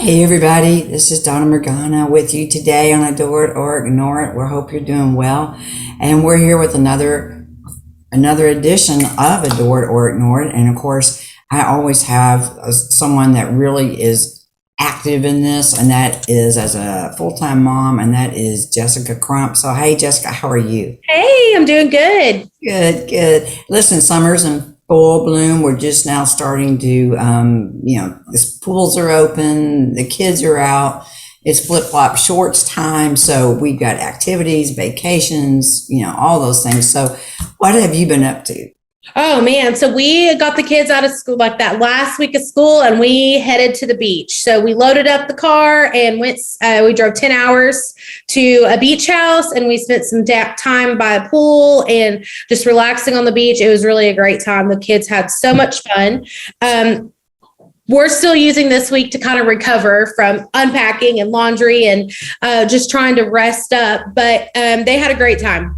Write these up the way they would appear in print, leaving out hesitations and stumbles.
Hey everybody, this is Donna Morgana with you today on Adore It or Ignore It. We hope you're doing well, and we're here with another edition of Adore It or Ignore It. And of course, I always have someone that really is active in this, and that is as a full-time mom, and that is Jessica Crump. So hey Jessica, how are you? Hey, I'm doing good. Good, good. Listen, summer's in full bloom. We're just now starting to, the pools are open, the kids are out. It's flip flop shorts time. So we've got activities, vacations, all those things. So what have you been up to? Oh man, so we got the kids out of school like that last week of school, and we headed to the beach. So we loaded up the car and went. We drove 10 hours to a beach house, and we spent some time by a pool and just relaxing on the beach. It was really a great time. The kids had so much fun. We're still using this week to kind of recover from unpacking and laundry and just trying to rest up. But they had a great time.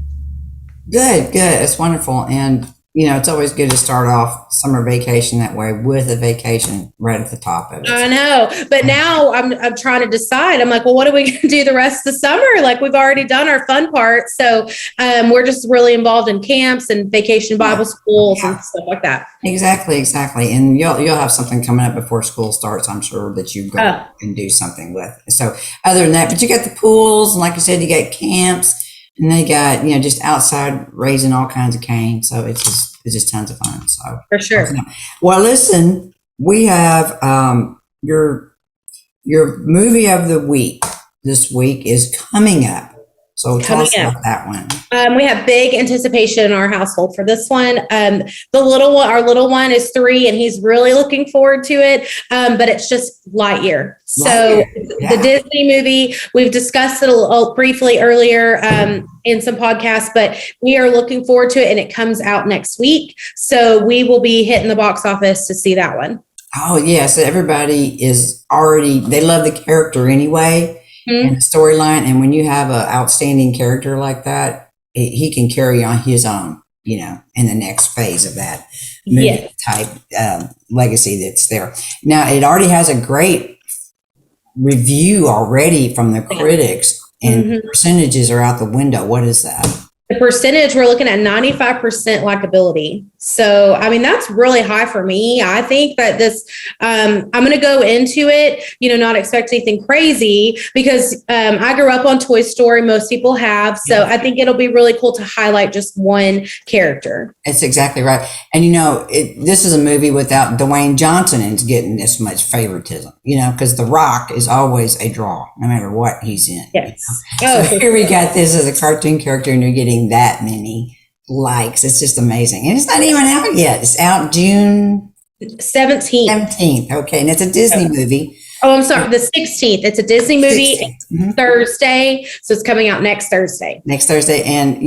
Good, good. It's wonderful. And it's always good to start off summer vacation that way with a vacation right at the top of it. I know, but now I'm trying to decide. I'm like, well, what are we going to do the rest of the summer? Like we've already done our fun part, so we're just really involved in camps and vacation Bible schools and stuff like that. Exactly, exactly. And you'll have something coming up before school starts, I'm sure, that you go and do something with. So other than that, but you got the pools, and like you said, you got camps, and they got just outside raising all kinds of cane. So it's just tons of fun. So for sure. Well, listen, we have your movie of the week this week is coming up. So tell us about that one. We have big anticipation in our household for this one. Our little one is 3, and he's really looking forward to it. But it's just Lightyear. So the Disney movie, we've discussed it a little briefly earlier in some podcasts, but we are looking forward to it, and it comes out next week. So we will be hitting the box office to see that one. Oh yeah, so everybody they love the character anyway. Mm-hmm. And the storyline, and when you have an outstanding character like that, he can carry on his own, in the next phase of that movie type legacy that's there. Now, it already has a great review already from the critics, and percentages are out the window. What is that? The percentage, we're looking at 95% likability. So, I mean, that's really high for me. I think that this, I'm going to go into it, not expect anything crazy, because I grew up on Toy Story. Most people have. So I think it'll be really cool to highlight just one character. That's exactly right. And, this is a movie without Dwayne Johnson is getting this much favoritism, because The Rock is always a draw, no matter what he's in. Yes. So here we got this as a cartoon character, and you're getting that many likes. It's just amazing. And it's not even out yet. It's out June 17th. Okay. And it's a Disney movie. Oh, I'm sorry. The 16th. It's a Disney movie. Thursday. So it's coming out next Thursday. And,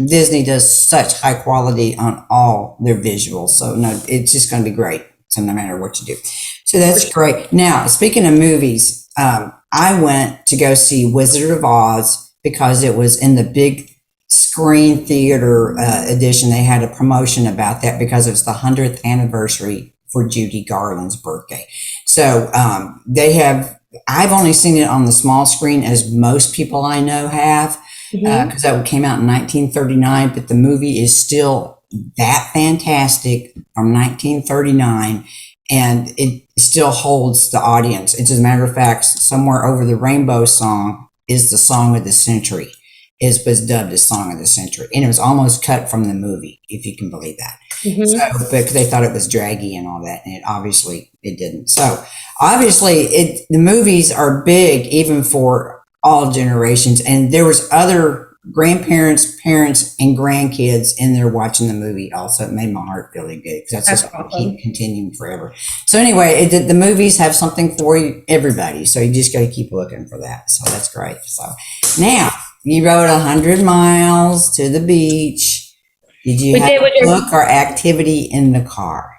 Disney does such high quality on all their visuals. So no, it's just going to be great. So no matter what you do. So that's great. Now, speaking of movies, I went to go see Wizard of Oz because it was in the big screen theater edition. They had a promotion about that because it was the 100th anniversary for Judy Garland's birthday. So I've only seen it on the small screen, as most people I know have, because that came out in 1939, but the movie is still that fantastic from 1939, and it still holds the audience. It's, as a matter of fact, Somewhere Over the Rainbow song is the song of the century. It was dubbed as Song of the Century, and it was almost cut from the movie, if you can believe that. So, because they thought it was draggy and all that, and it didn't. So obviously the movies are big even for all generations, and there was other grandparents, parents, and grandkids in there watching the movie also. It made my heart really good, because that's just going to keep continuing forever. So anyway, the movies have something for everybody, so you just got to keep looking for that. So that's great. So now, you rode 100 miles to the beach. Did you have a book or activity in the car?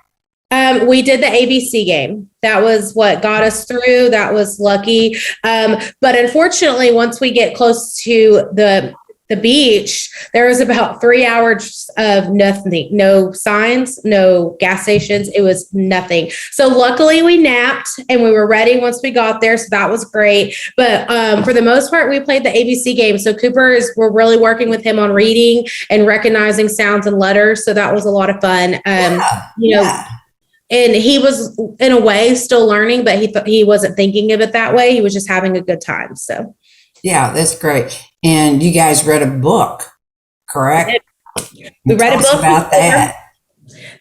We did the ABC game. That was what got us through. That was lucky. But unfortunately, once we get close to the the beach, there was about 3 hours of nothing, no signs, no gas stations. It was nothing. So luckily we napped and we were ready once we got there. So that was great. But for the most part, we played the ABC game. So we're really working with him on reading and recognizing sounds and letters. So that was a lot of fun. You know, and he was in a way still learning, but he wasn't thinking of it that way. He was just having a good time. So yeah, that's great. And you guys read a book, correct? We read a Tell us book about that.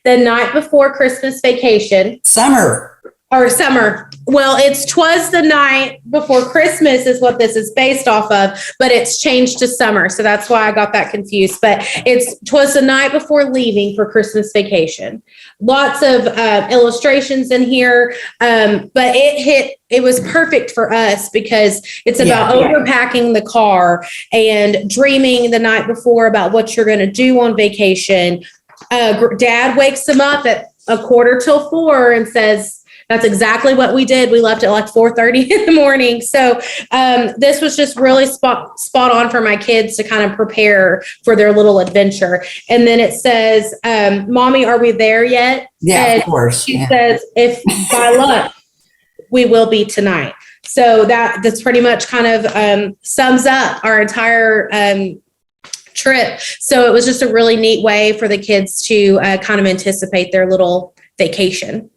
the night before Christmas vacation. Summer. Or summer. Well, twas the night before Christmas is what this is based off of, but it's changed to summer. So that's why I got that confused. But twas the night before leaving for Christmas vacation. Lots of illustrations in here. But it was perfect for us because it's about overpacking the car and dreaming the night before about what you're going to do on vacation. Dad wakes them up at 3:45 and says, that's exactly what we did. We left at like 4:30 in the morning. So this was just really spot on for my kids to kind of prepare for their little adventure. And then it says, Mommy, are we there yet? Yeah, and of course. She says, if by luck, we will be tonight. So that's pretty much kind of sums up our entire trip. So it was just a really neat way for the kids to kind of anticipate their little vacation.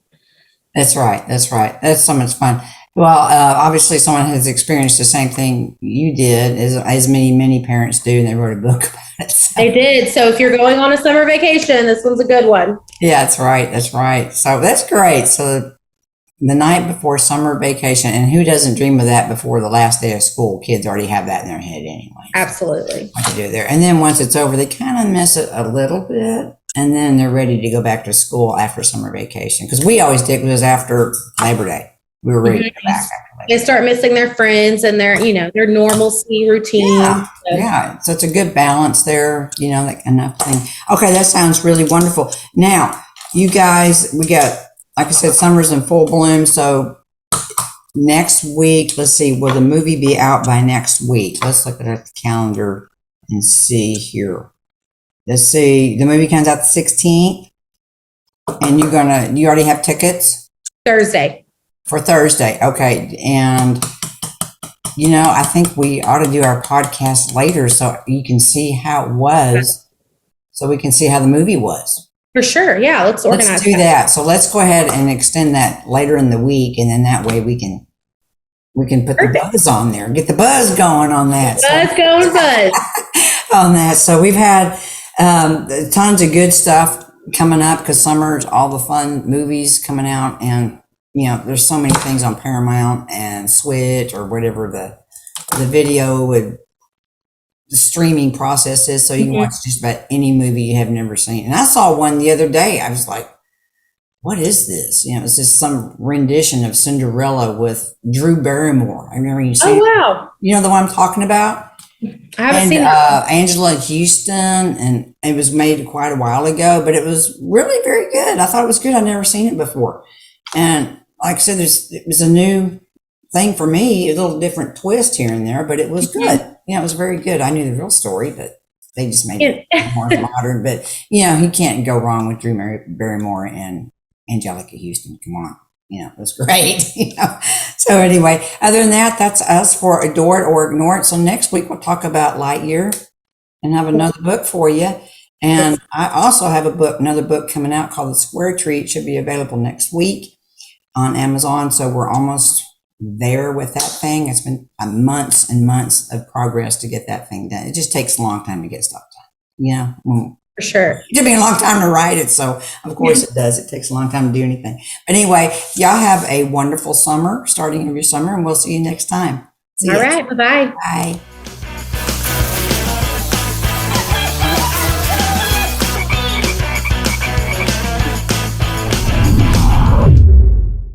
That's right. That's right. That's so much fun. Well, obviously someone has experienced the same thing you did, as many parents do, and they wrote a book about it. So. They did. So if you're going on a summer vacation, this one's a good one. Yeah, that's right. That's right. So that's great. So the night before summer vacation, and who doesn't dream of that before the last day of school? Kids already have that in their head anyway. Absolutely. What to do there. And then once it's over, they kind of miss it a little bit. And then they're ready to go back to school after summer vacation. Because we always did, it was after Labor Day. We were ready to go back after Labor Day. They start missing their friends and their normalcy routine. Yeah, So. yeah. So it's a good balance there, like enough thing. Okay, that sounds really wonderful. Now, you guys, we got, like I said, summer's in full bloom. So next week, let's see, will the movie be out by next week? Let's look at the calendar and see here. Let's see, the movie comes out the 16th, and you already have tickets? Thursday. For Thursday, okay. And, I think we ought to do our podcast later so you can see how it was, so we can see how the movie was. For sure, yeah, let's organize Let's do that. So let's go ahead and extend that later in the week, and then that way we can put the buzz on there, get the buzz going on that. Buzz. On that. So we've had tons of good stuff coming up because summer's all the fun movies coming out, and there's so many things on Paramount and Switch or whatever the video with the streaming process is, so you can watch just about any movie you have never seen. And I saw one the other day. I was like, what is this? It's just some rendition of Cinderella with Drew Barrymore. I remember you saying, oh wow, you know the one I'm talking about? I haven't seen that. Angela Houston, and it was made quite a while ago, but it was really very good. I thought it was good. I'd never seen it before. And like I said, it was a new thing for me, a little different twist here and there, but it was good. It was very good. I knew the real story, but they just made it more modern. But, he can't go wrong with Drew Barrymore and Angelica Houston. Come on. It was great. So anyway, other than that, that's us for Adore It or Ignore It. So next week we'll talk about Lightyear and have another book for you. And I also have another book coming out called The Square Tree. It should be available next week on Amazon. So we're almost there with that thing. It's been months and months of progress to get that thing done. It just takes a long time to get stuff done. For sure. It took me a long time to write it, so of course it does. It takes a long time to do anything. But anyway, y'all have a wonderful summer, starting of your summer, and we'll see you next time. All right. Bye-bye. Bye.